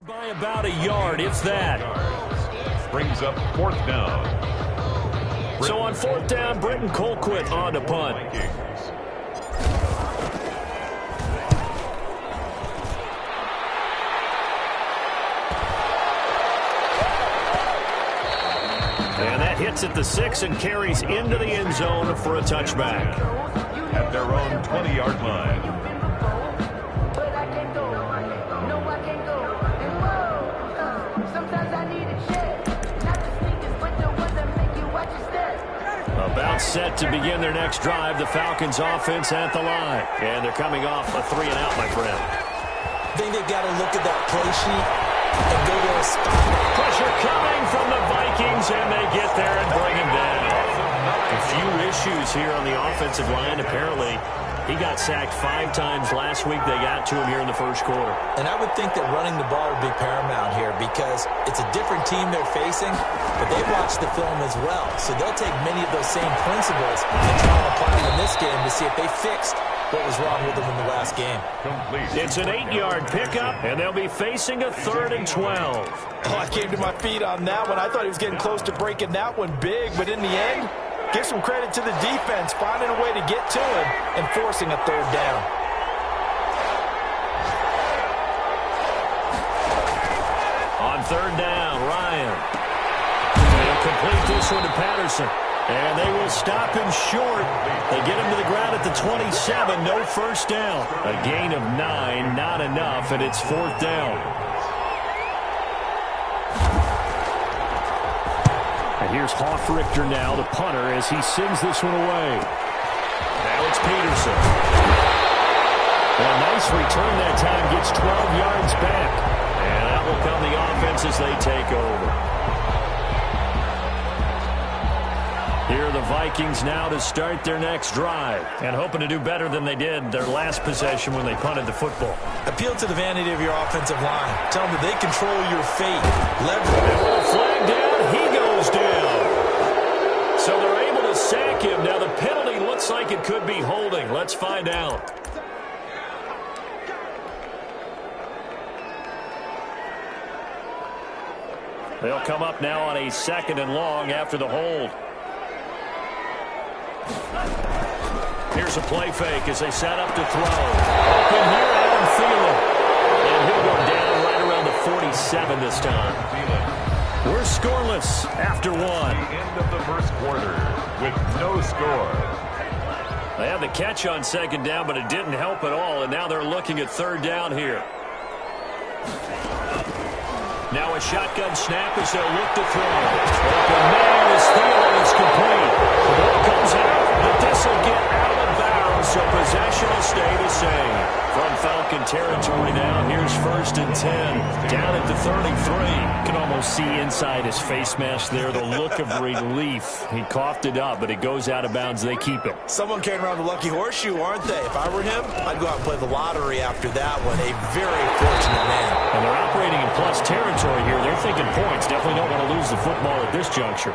By about a yard, if that. Brings up fourth down. So on fourth down, Britton Colquitt on to punt. And that hits at the 6 and carries into the end zone for a touchback. At their own 20-yard line. About set to begin their next drive, the Falcons offense at the line. And they're coming off a 3-and-out, my friend. I think they've got to look at that play sheet and go to a stop. Pressure coming from the Vikings, and they get there and bring him down. A few issues here on the offensive line. Apparently, he got sacked 5 times last week. They got to him here in the first quarter. And I would think that running the ball would be paramount here because it's a different team they're facing, but they've watched the film as well. So they'll take many of those same principles and try to apply them in this game to see if they fixed what was wrong with them in the last game. It's an 8-yard pickup, and they'll be facing a 3rd and 12. Oh, I came to my feet on that one. I thought he was getting close to breaking that one big, but in the end, give some credit to the defense, finding a way to get to him and forcing a 3rd down. On 3rd down, Ryan. They'll complete this one to Patterson. And they will stop him short. They get him to the ground at the 27. No first down. A gain of 9, not enough, and it's 4th down. And here's Hoffrichter now, the punter, as he sends this one away. Now it's Peterson. And a nice return that time, gets 12 yards back. And that will come the offense as they take over. Here are the Vikings now to start their next drive and hoping to do better than they did their last possession when they punted the football. Appeal to the vanity of your offensive line. Tell them that they control your fate. Leverage. Flag down. He goes down. So they're able to sack him. Now the penalty looks like it could be holding. Let's find out. They'll come up now on a 2nd and long after the hold. Here's a play fake as they set up to throw. Open here, Adam Thielen. And he'll go down right around the 47 this time. We're scoreless after 1. The end of the first quarter with no score. They had the catch on 2nd down, but it didn't help at all. And now they're looking at 3rd down here. Now a shotgun snap as they'll look to throw. Open man is Thielen. It's complete. The ball comes out, but this will get out of bounds, so possession will stay the same. From Falcon territory now, here's 1st and 10. Down at the 33. You can almost see inside his face mask there the look of relief. He coughed it up, but it goes out of bounds. They keep it. Someone came around the lucky horseshoe, aren't they? If I were him, I'd go out and play the lottery after that one. A very fortunate man. And they're operating in plus territory here. They're thinking points. Definitely don't want to lose the football at this juncture.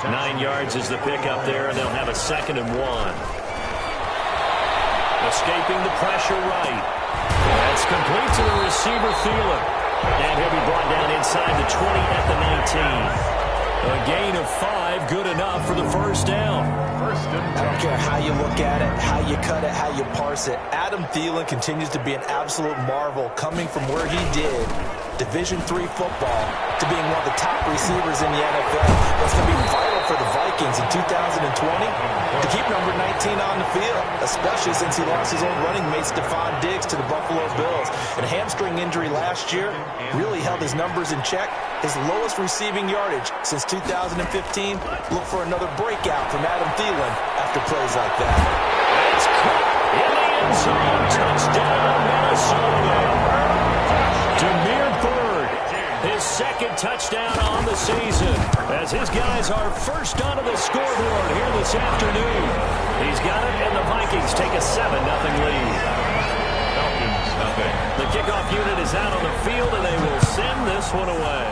9 yards is the pickup there, and they'll have a 2nd and 1. Escaping the pressure right. That's complete to the receiver, Thielen. And he'll be brought down inside the 20 at the 19. A gain of 5, good enough for the 1st down. I don't care how you look at it, how you cut it, how you parse it. Adam Thielen continues to be an absolute marvel coming from where he did, Division III football, to being one of the top receivers in the NFL. That's going to be vital for the Vikings in 2020 to keep number 19 on the field, especially since he lost his old running mate, Stephon Diggs, to the Buffalo Bills. And a hamstring injury last year really held his numbers in check. His lowest receiving yardage since 2015. Look for another breakout from Adam Thielen after plays like that. It's caught in the end zone. Touchdown, Minnesota. Demir Bird, his 2nd touchdown on the season, as his guys are first onto the scoreboard here this afternoon. He's got it, and the Vikings take a 7-0 lead. Falcons, nothing. The kickoff unit is out on the field, and they will send this one away.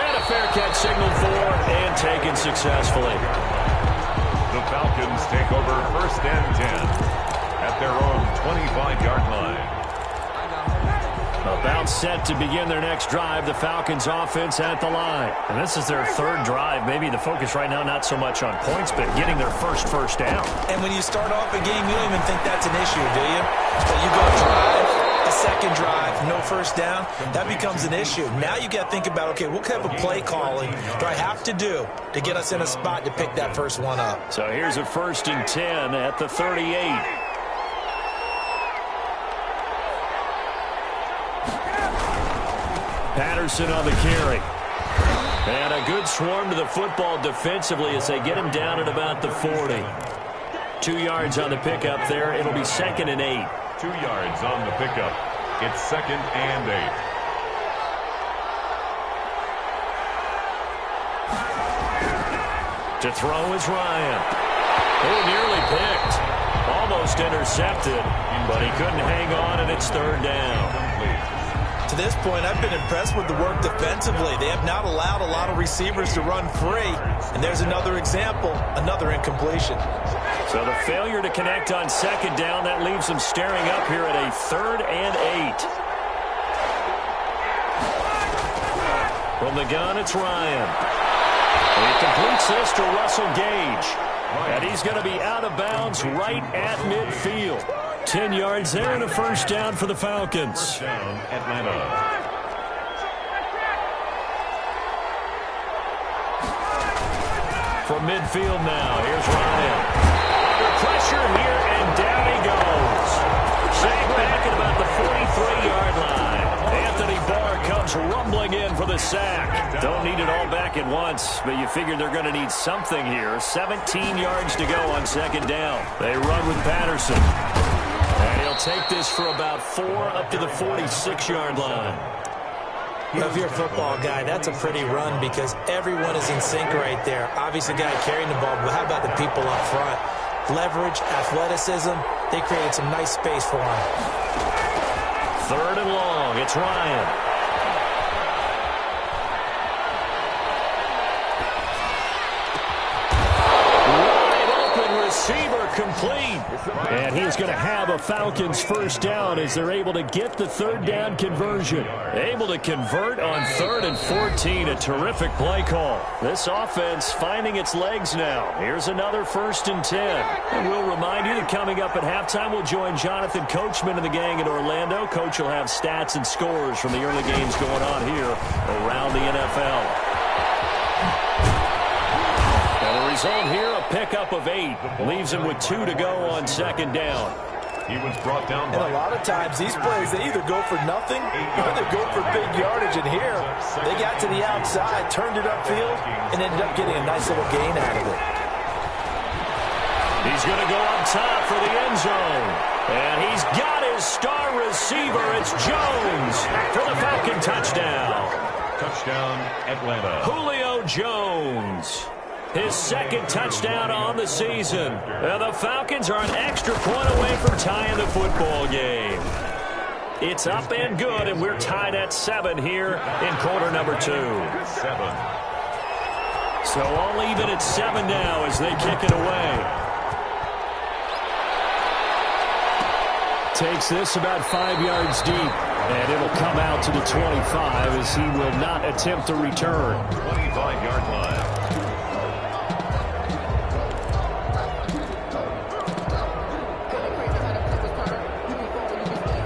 And a fair catch signaled for and taken successfully. The Falcons take over 1st and 10 at their own 25-yard line. About set to begin their next drive. The Falcons offense at the line. And this is their third drive. Maybe the focus right now not so much on points, but getting their first down. And when you start off a game, you don't even think that's an issue, do you? But you go drive, a second drive, no first down, that becomes an issue. Now you got to think about, okay, what kind of a play calling do I have to do to get us in a spot to pick that first one up? So here's a 1st and 10 at the 38. Patterson on the carry. And a good swarm to the football defensively as they get him down at about the 40. 2 yards on the pickup there. It'll be 2nd and 8. 2 yards on the pickup. It's 2nd and 8. To throw is Ryan. Oh, nearly picked. Almost intercepted, but he couldn't hang on, and it's 3rd down. To this point, I've been impressed with the work defensively. They have not allowed a lot of receivers to run free. And there's another example, another incompletion. So the failure to connect on 2nd down, that leaves them staring up here at a 3rd and 8. From the gun, it's Ryan. He completes this to Russell Gage. And he's going to be out of bounds right at midfield. 10 yards there and a 1st down for the Falcons. Down, Atlanta. From midfield now, here's Ryan. Under pressure here, and down he goes. Sacked back at about the 43-yard line. Anthony Barr comes rumbling in for the sack. Don't need it all back at once, but you figure they're going to need something here. 17 yards to go on 2nd down. They run with Patterson. And he'll take this for about 4 up to the 46-yard line. Well, if you're a football guy, that's a pretty run because everyone is in sync right there. Obviously, the guy carrying the ball, but how about the people up front? Leverage, athleticism, they created some nice space for him. 3rd and long, it's Ryan. Receiver complete. And he's going to have a Falcons 1st down as they're able to get the 3rd down conversion. Able to convert on 3rd and 14. A terrific play call. This offense finding its legs now. Here's another 1st and 10. And we'll remind you that coming up at halftime, we'll join Jonathan Coachman and the gang in Orlando. Coach will have stats and scores from the early games going on here around the NFL. Result here, a pickup of 8. Leaves him with 2 to go on 2nd down. He was brought down and a lot of times these plays, they either go for nothing or they go for big yardage. And here, they got to the outside, turned it upfield, and ended up getting a nice little gain out of it. He's going to go up top for the end zone. And he's got his star receiver. It's Jones for the Falcon touchdown. Touchdown, Atlanta. Julio Jones. His 2nd touchdown on the season. And the Falcons are an extra point away from tying the football game. It's up and good, and we're tied at 7 here in quarter number 2. 7. So all even at 7 now as they kick it away. Takes this about 5 yards deep, and it'll come out to the 25 as he will not attempt to return. 25-yard line.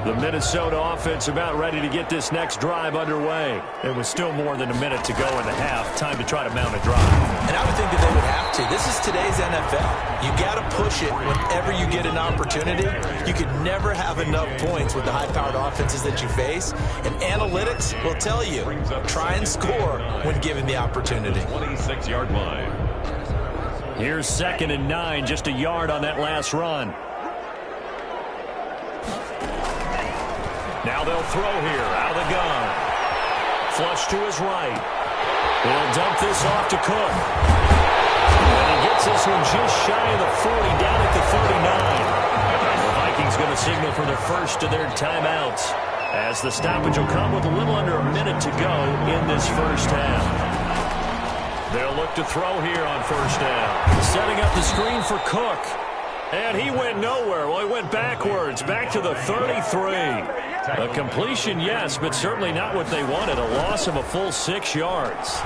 The Minnesota offense about ready to get this next drive underway. It was still more than a minute to go in the half. Time to try to mount a drive. And I would think that they would have to. This is today's NFL. You got to push it whenever you get an opportunity. You could never have enough points with the high-powered offenses that you face. And analytics will tell you, try and score when given the opportunity. 26-yard line. Here's 2nd and 9, just a yard on that last run. Now they'll throw here, out of the gun. Flush to his right. He'll dump this off to Cook. And he gets this one just shy of the 40, down at the 39. The Vikings going to signal for the first of their timeouts, as the stoppage will come with a little under a minute to go in this first half. They'll look to throw here on 1st down. Setting up the screen for Cook. And he went nowhere. Well, he went backwards, back to the 33. A completion, yes, but certainly not what they wanted. A loss of a full 6 yards.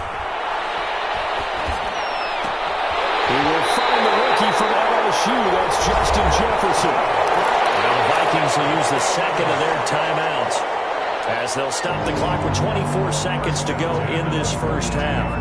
He will find the rookie from LSU. That's Justin Jefferson. Now the Vikings will use the second of their timeouts as they'll stop the clock with 24 seconds to go in this first half.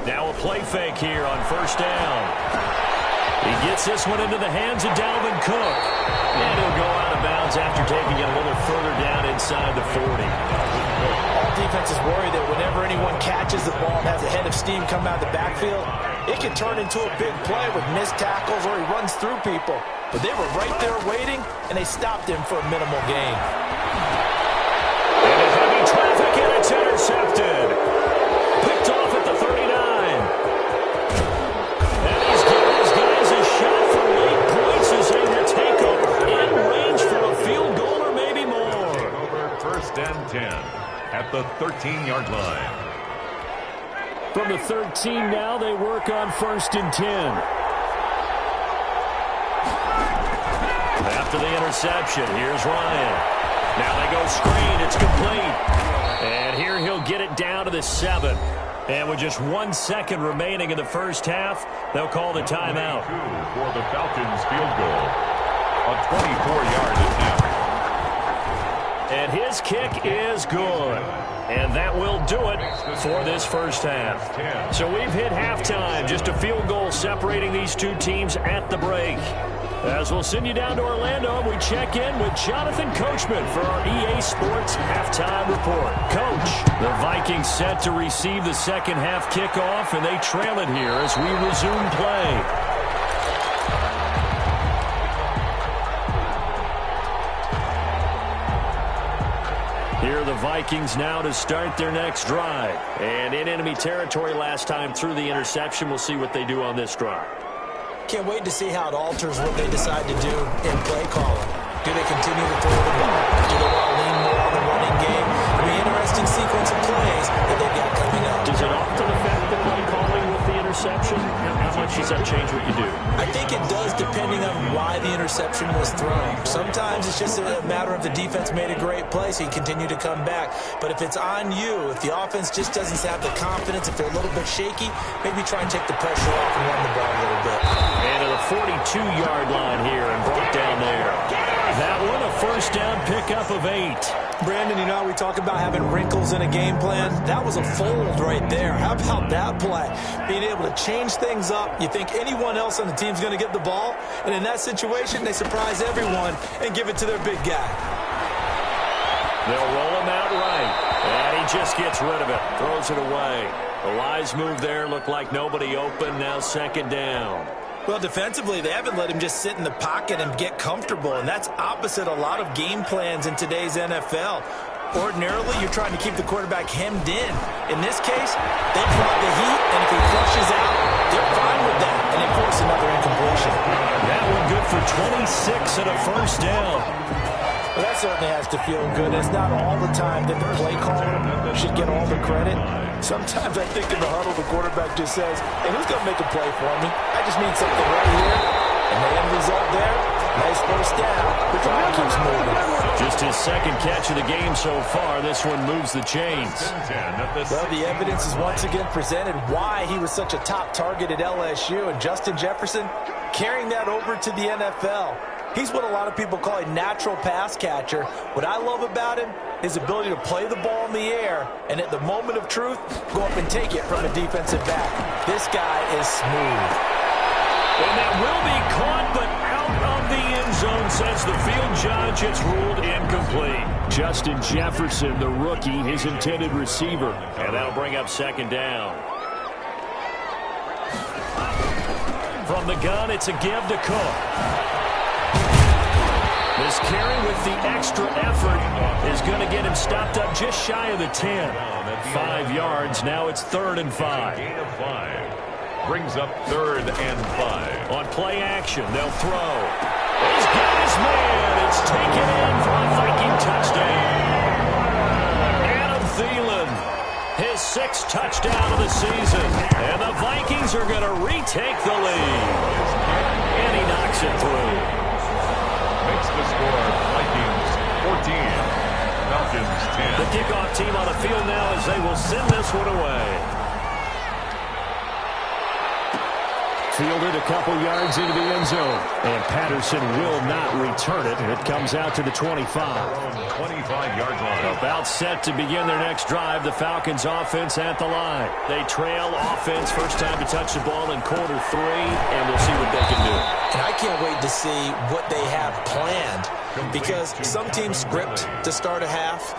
Now a play fake here on first down. He gets this one into the hands of Dalvin Cook. And he'll go out of bounds after taking it a little further down inside the 40. All defenses worry that whenever anyone catches the ball and has a head of steam come out of the backfield, it can turn into a big play with missed tackles or he runs through people. But they were right there waiting, and they stopped him for a minimal gain. And heavy traffic, and it's intercepted. Picked off at the 39. And he's giving his guys a shot for late points as they will take over in range for a field goal or maybe more. Take over first and 10 at the 13-yard line. From the 13 now, they work on first and 10. After the interception, here's Ryan. Now they go screen. It's complete. And here he'll get it down to the 7. And with just 1 second remaining in the first half, they'll call the timeout. For the Falcons field goal. A 24-yard attempt. And his kick is good. And that will do it for this first half. So we've hit halftime. Just a field goal separating these two teams at the break. As we'll send you down to Orlando, we check in with Jonathan Coachman for our EA Sports Halftime Report. Coach, the Vikings set to receive the second half kickoff, and they trail it here as we resume play. Here are the Vikings now to start their next drive. And in enemy territory last time through the interception. We'll see what they do on this drive. Can't wait to see how it alters what they decide to do in play calling. Do they continue to throw the ball? Do they want to lean more on the running game? It'll be an interesting sequence of plays that they've got coming up. Does it often affect the play calling with the interception? How much does that change what you do? I think it does depending on why the interception was thrown. Sometimes it's just a matter of the defense made a great play, so you continue to come back. But if it's on you, if the offense just doesn't have the confidence, if they're a little bit shaky, maybe try and take the pressure off and run the ball a little bit. And to the 42-yard line here and brought down there. That one, a first down pickup of 8. Brandon, you know how we talk about having wrinkles in a game plan? That was a fold right there. How about that play? Being able to change things up. You think anyone else on the team's going to get the ball? And in that situation, they surprise everyone and give it to their big guy. They'll roll him out right. And he just gets rid of it. Throws it away. The wise move there. Looked like nobody open. Now second down. Well, defensively, they haven't let him just sit in the pocket and get comfortable, and that's opposite a lot of game plans in today's NFL. Ordinarily, you're trying to keep the quarterback hemmed in. In this case, they brought the heat, and if he flushes out, they're fine with that, and they force another incompletion. That one good for 26 and a first down. Well, that certainly has to feel good. It's not all the time that the play caller should get all the credit. Sometimes I think in the huddle, the quarterback just says, hey, who's going to make a play for me? I just need something right here. And the end result there, nice first down. The drive keeps moving. Just his second catch of the game so far. This one moves the chains. Well, the evidence is once again presented why he was such a top target at LSU. And Justin Jefferson carrying that over to the NFL. He's what a lot of people call a natural pass catcher. What I love about him, his ability to play the ball in the air, and at the moment of truth, go up and take it from a defensive back. This guy is smooth. And that will be caught, but out of the end zone, says the field judge. It's ruled incomplete. Justin Jefferson, the rookie, his intended receiver. And that'll bring up second down. From the gun, it's a give to Cook. This carry with the extra effort is going to get him stopped up just shy of the 10. 5 yards. Now it's 3rd and 5. Gain of 5. Brings up 3rd and 5. On play action, they'll throw. He's got his man. It's taken in for a Viking touchdown. Adam Thielen, his 6th touchdown of the season. And the Vikings are going to retake the lead. And he knocks it through. Makes the score Vikings 14, Falcons 10. The kickoff team on the field now as they will send this one away. Fielded a couple yards into the end zone. And Patterson will not return it. It comes out to the 25. 25-yard line. About set to begin their next drive. The Falcons offense at the line. They trail offense. First time to touch the ball in quarter 3. And we'll see what they can do. And I can't wait to see what they have planned. Because some teams script to start a half.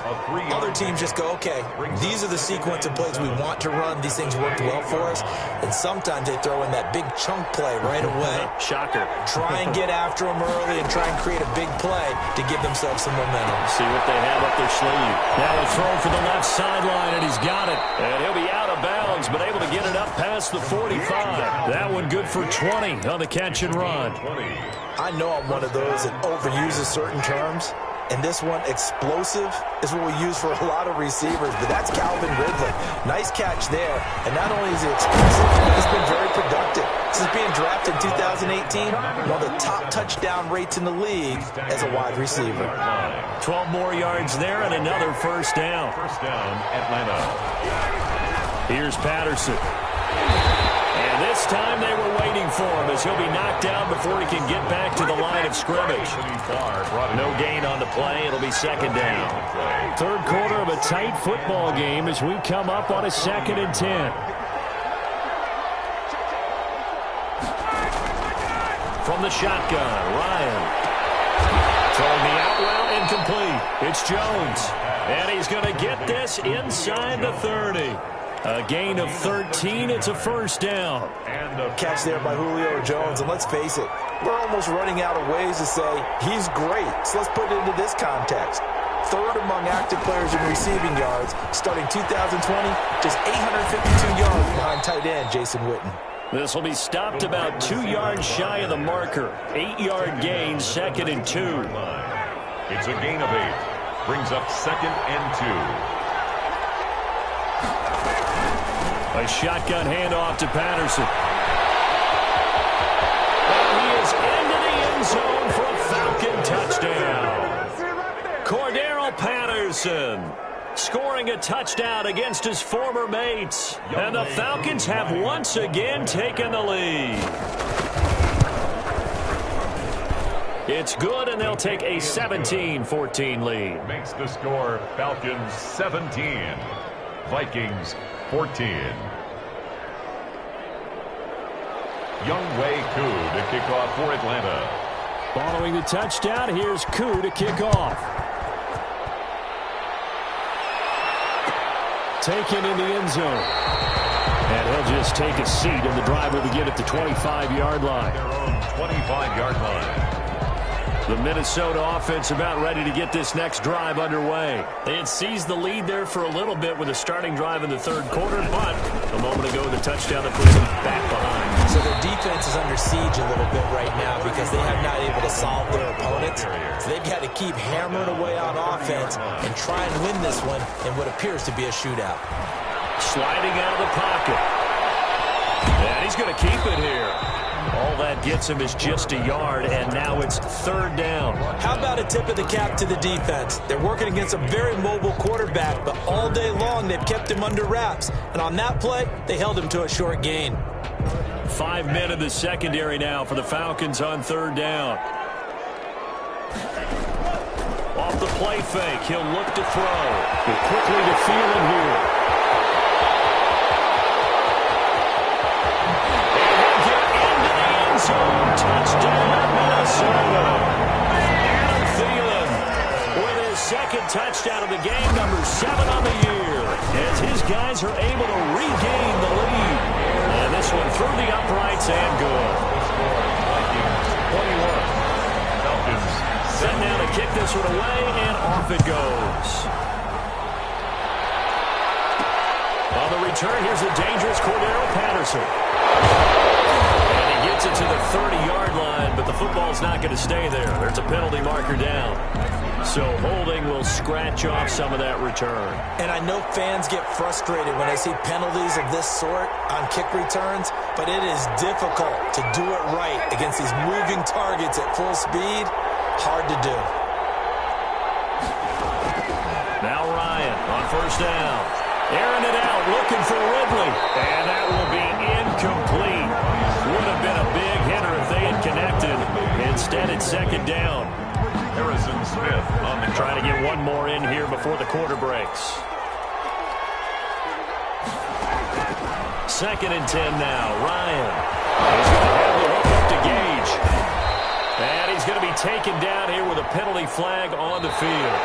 Other teams just go, okay, these are the sequence of plays we want to run. These things worked well for us. And sometimes they throw in that big chunk play right away. Shocker. Try and get after them early and try and create a big play to give themselves some momentum. See what they have up their sleeve. Now a throw for the left sideline, and he's got it. And he'll be out of bounds, but able to get it up past the 45. That one good for 20 on the catch and run. I know I'm one of those that overuses certain terms, and this one, explosive, is what we use for a lot of receivers, but that's Calvin Ridley. Nice catch there, and not only is he explosive, he's been very productive. Since being drafted in 2018, one of the top touchdown rates in the league as a wide receiver. 12 more yards there and another first down. First down, Atlanta. Here's Patterson. And this time they were waiting for him as he'll be knocked down before he can get back to the line of scrimmage. No gain on the play. It'll be second down. Third quarter of a tight football game as we come up on a 2nd and 10. From the shotgun, Ryan. Throwing the out route incomplete. It's Jones. And he's going to get this inside the 30. A gain of 13. It's a first down. And a catch there by Julio Jones. And let's face it, we're almost running out of ways to say he's great. So let's put it into this context. 3rd among active players in receiving yards, starting 2020, just 852 yards behind tight end Jason Witten. This will be stopped about 2 yards shy of the marker. 8-yard gain, 2nd and 2. It's a gain of 8. Brings up 2nd and 2. A shotgun handoff to Patterson. And he is into the end zone for a Falcon touchdown. Cordero Patterson scoring a touchdown against his former mates. And the Falcons have once again taken the lead. It's good, and they'll take a 17-14 lead. Makes the score Falcons 17. Vikings 14. Younghoe Koo to kick off for Atlanta. Following the touchdown, here's Koo to kick off. Taken in the end zone. And he'll just take a seat, and the drive will begin at the 25-yard line. Their own 25-yard line. The Minnesota offense about ready to get this next drive underway. They had seized the lead there for a little bit with a starting drive in the third quarter, but a moment ago the touchdown that puts them back behind. So their defense is under siege a little bit right now because they have not able to solve their opponents. So they've got to keep hammering away on offense and try and win this one in what appears to be a shootout. Sliding out of the pocket. And he's going to keep it here. All that gets him is just a yard, and now it's 3rd down. How about a tip of the cap to the defense? They're working against a very mobile quarterback, but all day long they've kept him under wraps. And on that play, they held him to a short gain. 5 men in the secondary now for the Falcons on 3rd down. Off the play fake, he'll look to throw. But quickly to Thielen here. Touchdown, Minnesota. Adam Thielen with his 2nd touchdown of the game, number 7 on the year, as his guys are able to regain the lead. And this one through the uprights and good. this one away, and off it goes. On the return, here's a dangerous Cordero Patterson. And he gets it to the 30-yard line, but the football's not going to stay there. There's a penalty marker down. So holding will scratch off some of that return. And I know fans get frustrated when they see penalties of this sort on kick returns, but it is difficult to do it right against these moving targets at full speed. Hard to do. Now Ryan on first down. Airing it out, looking for Ridley. And that will be incomplete. Would have been a big hitter if they had connected. Instead, it's second down. Harrison Smith on the Trying to get one more in here before the quarter breaks. Second and 10 now. Ryan. He's going to have the hook up to Gage. And he's going to be taken down here with a penalty flag on the field.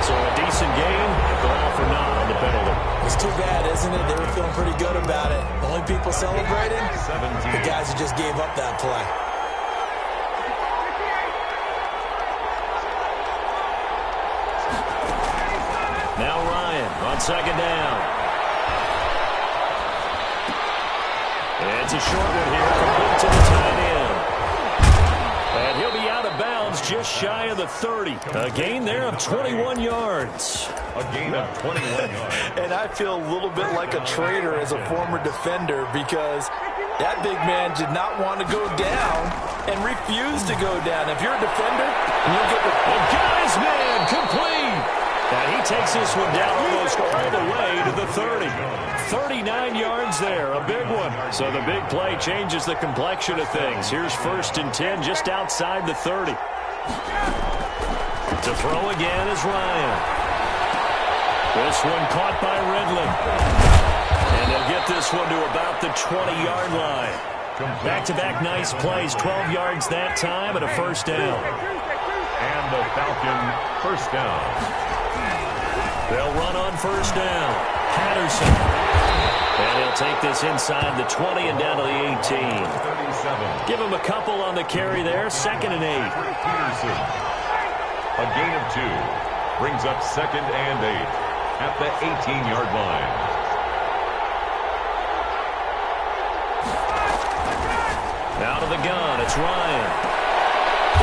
So a decent game, but all for naught on the penalty. It's too bad, isn't it? They were feeling pretty good about it. The only people celebrating, the guys who just gave up that play. Now Ryan on second down. It's a short one here, complete to the tight end. And he'll be out of bounds just shy of the 30. A gain there of 21 yards. A gain of 21 yards. And I feel a little bit like a traitor as a former defender because that big man did not want to go down and refused to go down. If you're a defender, and you'll get the guy's man complete. And he takes this one down almost all the way to the 30. 39 yards there, a big one. So the big play changes the complexion of things. Here's first and 10 just outside the 30. To throw again is Ryan. This one caught by Ridley. And they'll get this one to about the 20-yard line. Back-to-back nice plays, 12 yards that time and a first down. And the Falcon first down. They'll run on first down. Patterson. And he'll take this inside the 20 and down to the 18. 37. Give him a couple on the carry there. Second and 8. Peterson. A gain of 2. Brings up second and 8 at the 18-yard line. Out of the gun, it's Ryan.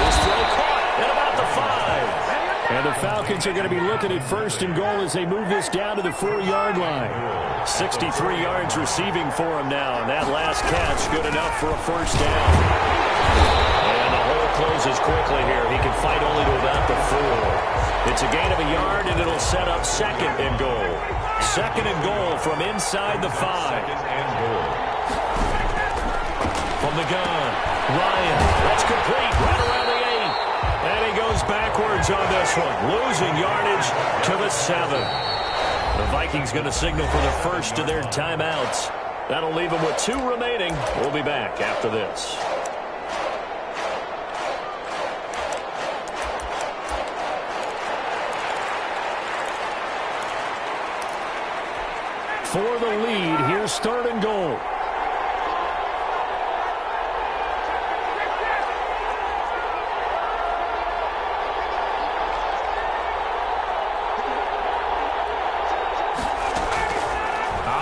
His throw caught at about the 5. And the Falcons are going to be looking at first and goal as they move this down to the 4-yard line. 63 yards receiving for him now, and that last catch good enough for a first down. And the hole closes quickly here. He can fight only to about the 4. It's a gain of a yard, and it'll set up second and goal. Second and goal from inside the 5. Second and goal. From the gun, Ryan. That's complete right around the 8. And he goes backwards on this one, losing yardage to the 7. The Vikings going to signal for the first of their timeouts. That'll leave them with 2 remaining. We'll be back after this. For the lead, here's third and goal.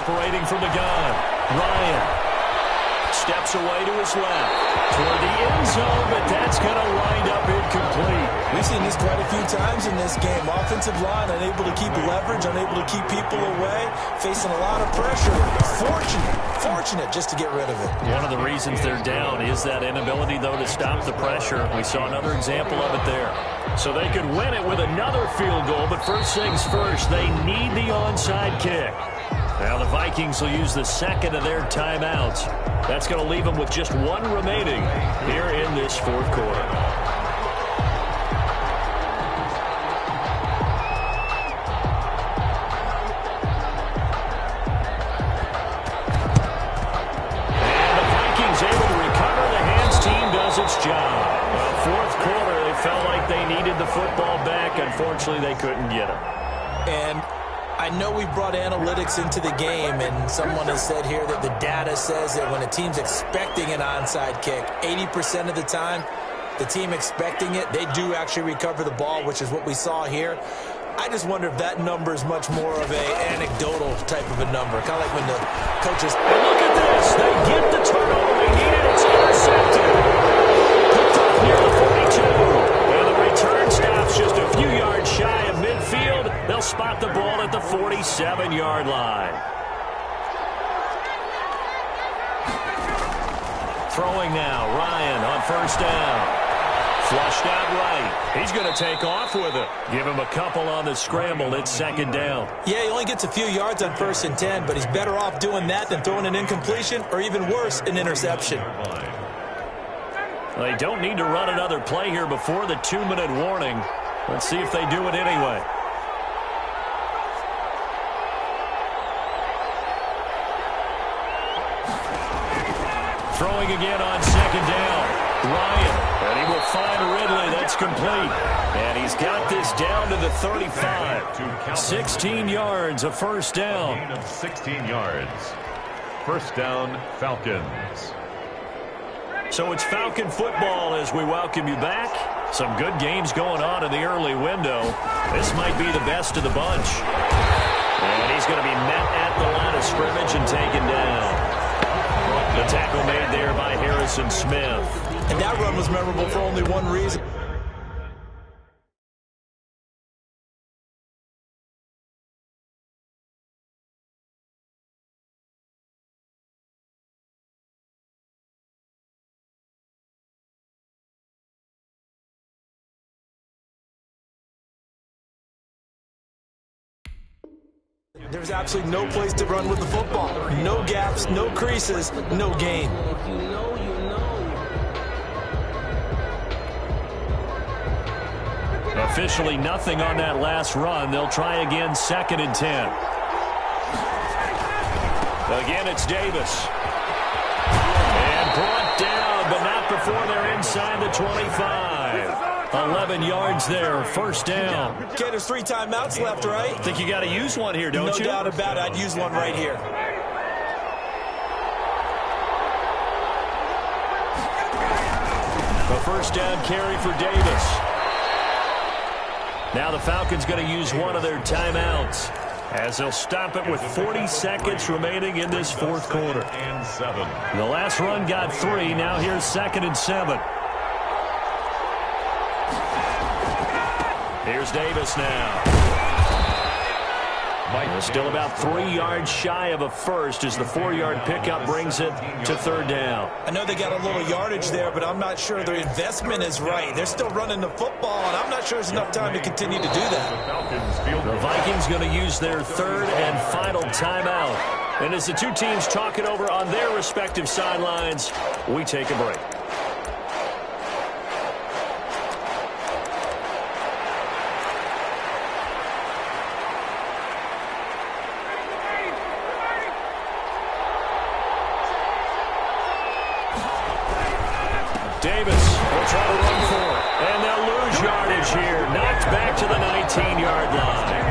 Operating from the gun, Ryan steps away to his left toward the end zone, but that's going to wind up incomplete. We've seen this quite a few times in this game. Offensive line unable to keep leverage, unable to keep people away, facing a lot of pressure. Fortunate just to get rid of it. One of the reasons they're down is that inability, though, to stop the pressure. We saw another example of it there. So they could win it with another field goal, but first things first, they need the onside kick. Now the Vikings will use the second of their timeouts. That's going to leave them with just 1 remaining here in this fourth quarter. And the Vikings able to recover. The hands team does its job. Well, fourth quarter, they felt like they needed the football back. Unfortunately, they couldn't get it. And I know we brought analytics into the game, and someone has said here that the data says that when a team's expecting an onside kick, 80% of the time, the team expecting it, they do actually recover the ball, which is what we saw here. I just wonder if that number is much more of an anecdotal type of a number, kind of like when the coaches... And look at this. They get the turnover they needed. It's intercepted. Picked up near the 42. And the return stops just a few yards shy of midfield. They'll spot the ball at the 47-yard line. Throwing now, Ryan on first down. Flushed out right. He's going to take off with it. Give him a couple on the scramble. It's second down. Yeah, he only gets a few yards on 1st and 10, but he's better off doing that than throwing an incompletion or even worse, an interception. They don't need to run another play here before the 2-minute warning. Let's see if they do it anyway. Throwing again on second down. Ryan, and he will find Ridley. That's complete. And he's got this down to the 35. 16 yards, a first down. Gain of 16 yards. First down, Falcons. So it's Falcon football as we welcome you back. Some good games going on in the early window. This might be the best of the bunch. And he's going to be met at the line of scrimmage and taken down. The tackle made there by Harrison Smith. And that run was memorable for only one reason. There's absolutely no place to run with the football. No gaps, no creases, no gain. Officially nothing on that last run. They'll try again, 2nd and 10. Again, it's Davis. And brought down, but not before they're inside the 25. 11 yards there, first down. Okay, there's 3 timeouts left, right? Think you got to use one here, don't you? No doubt about it. I'd use one right here. A first down carry for Davis. Now the Falcons going to use one of their timeouts as they'll stop it with 40 seconds remaining in this 4th quarter. And 7. The last run got 3. Now here's 2nd and 7. Here's Davis now. Still about 3 yards shy of a first as the 4-yard pickup brings it to 3rd down. I know they got a little yardage there, but I'm not sure their investment is right. They're still running the football, and I'm not sure there's enough time to continue to do that. The Vikings going to use their 3rd and final timeout. And as the two teams talk it over on their respective sidelines, we take a break. Davis will try to run for it. And they'll lose yardage here. Knocked back to the 19-yard line.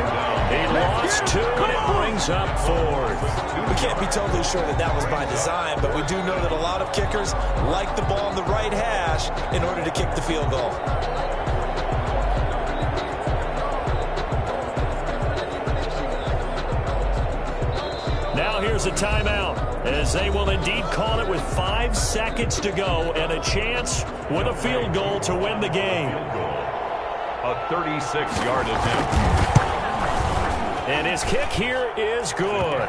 He lost 2, and it brings up 4th. We can't be totally sure that that was by design, but we do know that a lot of kickers like the ball on the right hash in order to kick the field goal. Now here's a timeout, as they will indeed call it with 5 seconds to go and a chance with a field goal to win the game. A 36-yard attempt. And his kick here is good.